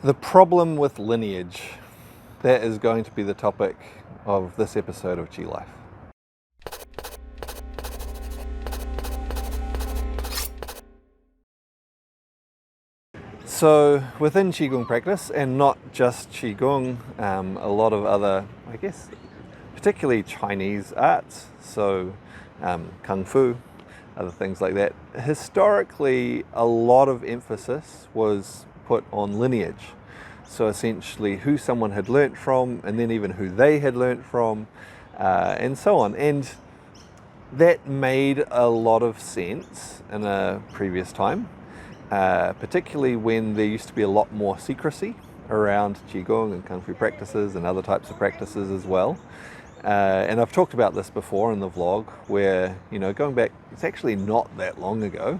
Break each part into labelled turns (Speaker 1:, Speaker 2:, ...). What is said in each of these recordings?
Speaker 1: The problem with lineage, that is going to be the topic of this episode of Qi Life. So within Qigong practice, and not just Qigong, a lot of other, I guess, particularly Chinese arts, so Kung Fu, other things like that, historically a lot of emphasis was put on lineage. So essentially who someone had learnt from, and then even who they had learnt from, and so on. And that made a lot of sense in a previous time, particularly when there used to be a lot more secrecy around Qigong and Kung Fu practices and other types of practices as well. And I've talked about this before in the vlog where, going back, it's actually not that long ago,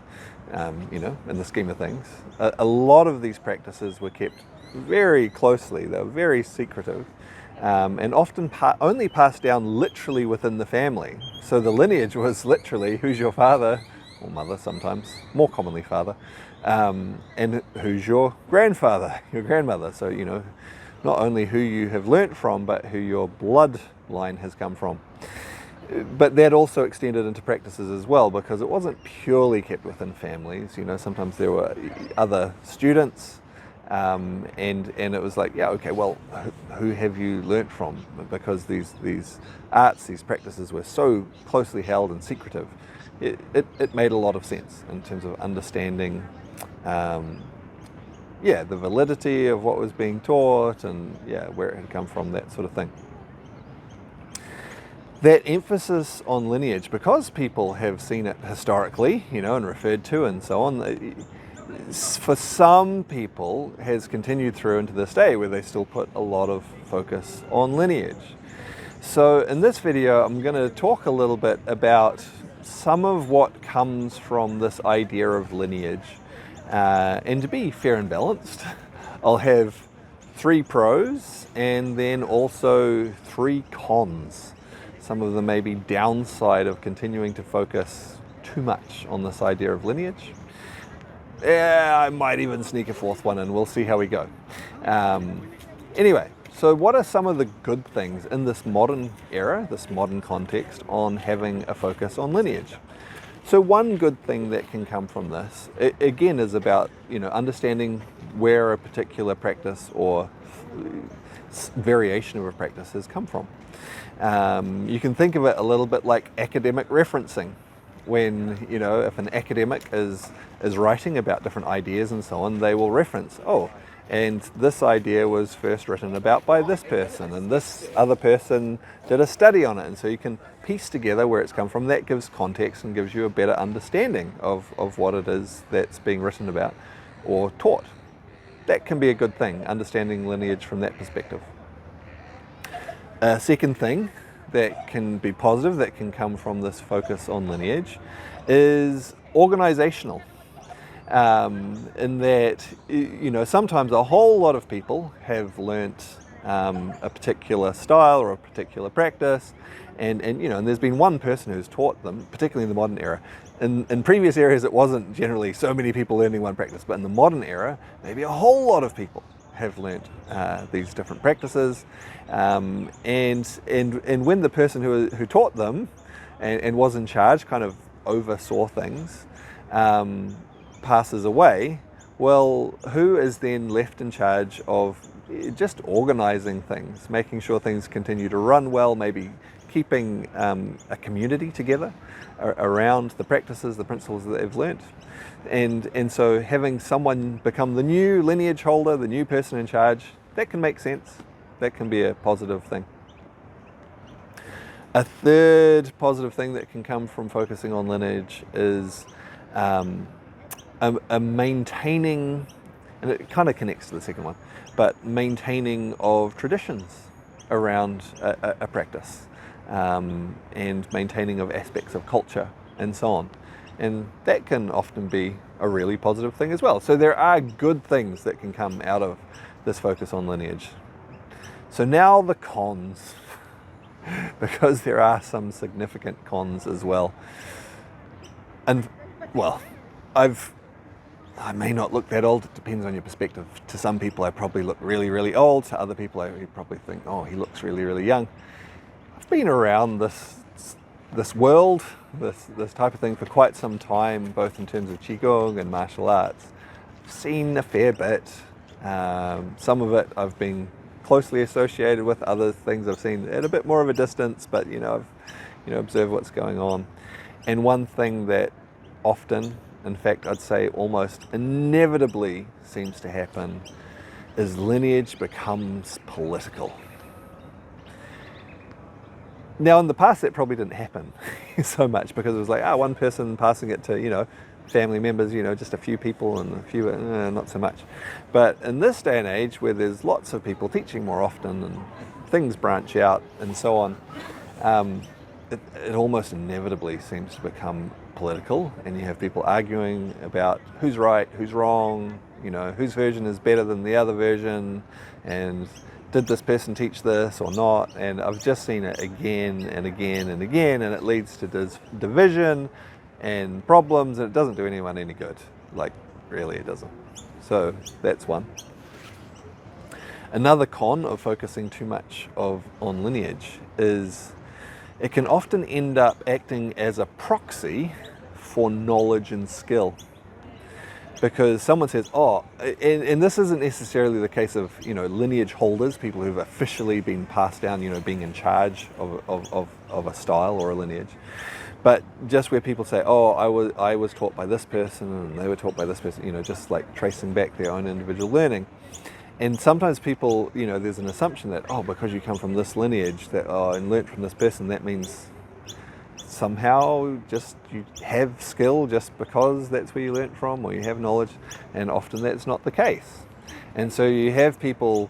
Speaker 1: in the scheme of things. A lot of these practices were kept very closely, they were very secretive, and often only passed down literally within the family. So the lineage was literally who's your father, or mother sometimes, more commonly father, and who's your grandfather, your grandmother. So, not only who you have learnt from, but who your bloodline has come from. But that also extended into practices as well, because it wasn't purely kept within families. Sometimes there were other students, and it was like, yeah, okay, well, who have you learnt from? Because these arts, these practices were so closely held and secretive, it made a lot of sense in terms of understanding the validity of what was being taught and where it had come from, that sort of thing. That emphasis on lineage, because people have seen it historically, and referred to and so on, for some people has continued through into this day where they still put a lot of focus on lineage. So in this video, I'm going to talk a little bit about some of what comes from this idea of lineage. And to be fair and balanced, I'll have 3 pros and then also 3 cons. Some of them may be downside of continuing to focus too much on this idea of lineage. I might even sneak a 4th one in, we'll see how we go. Anyway, so what are some of the good things in this modern era, this modern context, on having a focus on lineage? So one good thing that can come from this, again, is about, understanding where a particular practice or variation of a practice has come from. You can think of it a little bit like academic referencing. When, if an academic is writing about different ideas and so on, they will reference, and this idea was first written about by this person, and this other person did a study on it. And so you can piece together where it's come from. That gives context and gives you a better understanding of what it is that's being written about or taught. That can be a good thing, understanding lineage from that perspective. A second thing that can be positive, that can come from this focus on lineage, is organizational. In that, sometimes a whole lot of people have learnt a particular style or a particular practice, and there's been one person who's taught them, particularly in the modern era. In previous eras, it wasn't generally so many people learning one practice, but in the modern era, maybe a whole lot of people have learnt these different practices, and when the person who taught them and was in charge kind of oversaw things, passes away, well, who is then left in charge of just organizing things, making sure things continue to run well, maybe keeping a community together around the practices, the principles that they've learnt? And so having someone become the new lineage holder, the new person in charge, that can make sense. That can be a positive thing. A third positive thing that can come from focusing on lineage is a maintaining, and it kind of connects to the second one, but maintaining of traditions around a practice, and maintaining of aspects of culture and so on. And that can often be a really positive thing as well. So there are good things that can come out of this focus on lineage. So now the cons, because there are some significant cons as well. And well, I've I may not look that old. It depends on your perspective. To some people, I probably look really, really old. To other people, you probably think, oh, he looks really, really young. I've been around this world, this type of thing for quite some time, both in terms of Qigong and martial arts. I've seen a fair bit. Some of it I've been closely associated with. Other things I've seen at a bit more of a distance, but I've observed what's going on. And one thing that often, in fact, I'd say almost inevitably seems to happen is lineage becomes political. Now, in the past, that probably didn't happen so much because it was like, one person passing it to, family members, just a few people, and a few, not so much. But in this day and age, where there's lots of people teaching more often and things branch out and so on, it almost inevitably seems to become political, and you have people arguing about who's right, who's wrong, whose version is better than the other version, and did this person teach this or not? And I've just seen it again and again and again, and it leads to division and problems, and it doesn't do anyone any good. Like, really, it doesn't. So that's one. Another con of focusing too much on lineage is it can often end up acting as a proxy for knowledge and skill. Because someone says, and this isn't necessarily the case of, lineage holders, people who've officially been passed down, being in charge of a style or a lineage. But just where people say, I was taught by this person and they were taught by this person, just like tracing back their own individual learning. And sometimes people, there's an assumption that, because you come from this lineage and learnt from this person, that means somehow just you have skill just because that's where you learnt from, or you have knowledge, and often that's not the case. And so you have people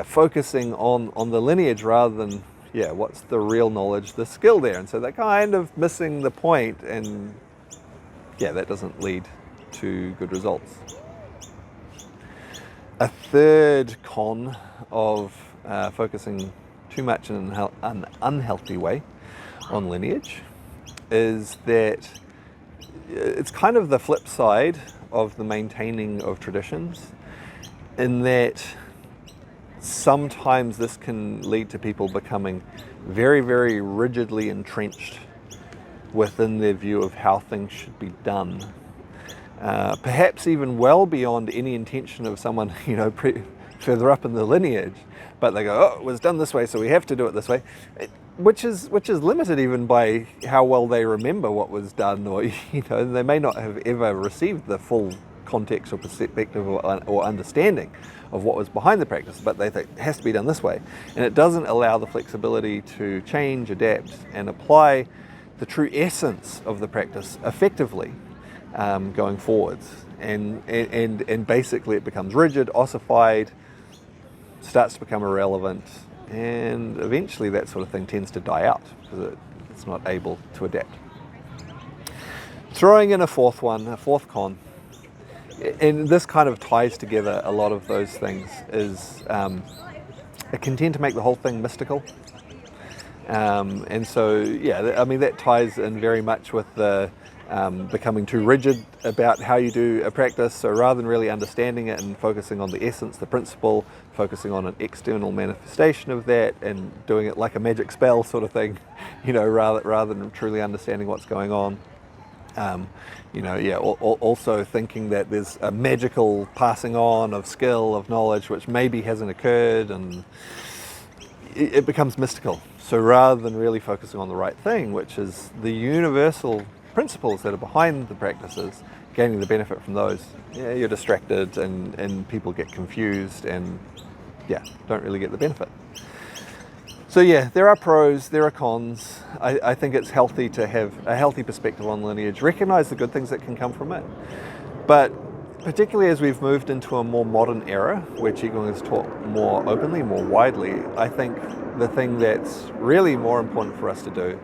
Speaker 1: focusing on the lineage rather than what's the real knowledge, the skill there. And so they're kind of missing the point, and that doesn't lead to good results. A third con of focusing too much in an unhealthy way on lineage is that it's kind of the flip side of the maintaining of traditions, in that sometimes this can lead to people becoming very, very rigidly entrenched within their view of how things should be done. Perhaps even well beyond any intention of someone, further up in the lineage, but they go, it was done this way, so we have to do it this way. Which is limited even by how well they remember what was done, or they may not have ever received the full context or perspective or understanding of what was behind the practice, but they think it has to be done this way, and it doesn't allow the flexibility to change, adapt, and apply the true essence of the practice effectively going forwards. And basically it becomes rigid, ossified, starts to become irrelevant. And eventually that sort of thing tends to die out because it's not able to adapt. Throwing in a fourth con, and this kind of ties together a lot of those things, is it can tend to make the whole thing mystical. And so, that ties in very much with the becoming too rigid about how you do a practice. So rather than really understanding it and focusing on the essence, the principle, focusing on an external manifestation of that and doing it like a magic spell sort of thing, rather than truly understanding what's going on. Also thinking that there's a magical passing on of skill, of knowledge, which maybe hasn't occurred, and it becomes mystical. So rather than really focusing on the right thing, which is the universal principles that are behind the practices, gaining the benefit from those, you're distracted and people get confused and don't really get the benefit. So there are pros, there are cons. I think it's healthy to have a healthy perspective on lineage, recognize the good things that can come from it. But particularly as we've moved into a more modern era where Qigong is taught more openly, more widely, I think the thing that's really more important for us to do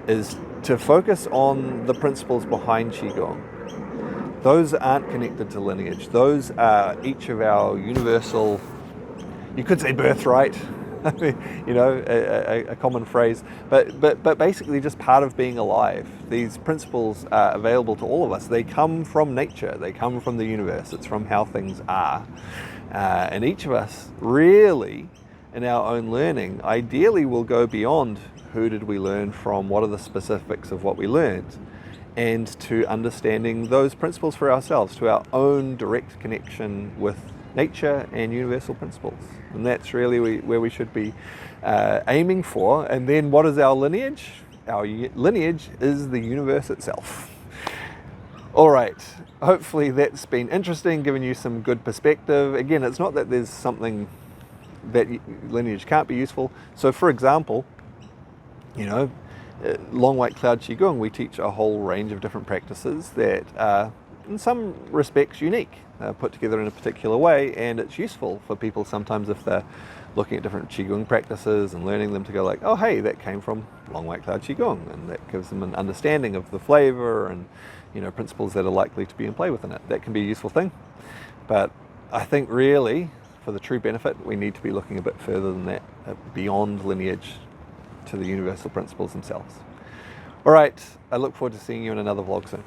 Speaker 1: is to focus on the principles behind Qigong. Those aren't connected to lineage. Those are each of our universal, you could say birthright, I mean, you know, a common phrase, but basically just part of being alive. These principles are available to all of us. They come from nature, they come from the universe, it's from how things are. And each of us really, in our own learning, ideally will go beyond who did we learn from, what are the specifics of what we learned, and to understanding those principles for ourselves, to our own direct connection with nature and universal principles. And that's really where we should be aiming for. And then what is our lineage? Our lineage is the universe itself. All right, hopefully that's been interesting, given you some good perspective. Again, it's not that there's something that lineage can't be useful. So for example, you know, Long White Cloud Qigong, we teach a whole range of different practices that are in some respects unique, put together in a particular way, and it's useful for people sometimes if they're looking at different Qigong practices and learning them to go like, oh hey, that came from Long White Cloud Qigong, and that gives them an understanding of the flavor and, you know, principles that are likely to be in play within it. That can be a useful thing. But I think really, for the true benefit, we need to be looking a bit further than that, beyond lineage to the universal principles themselves. All right, I look forward to seeing you in another vlog soon.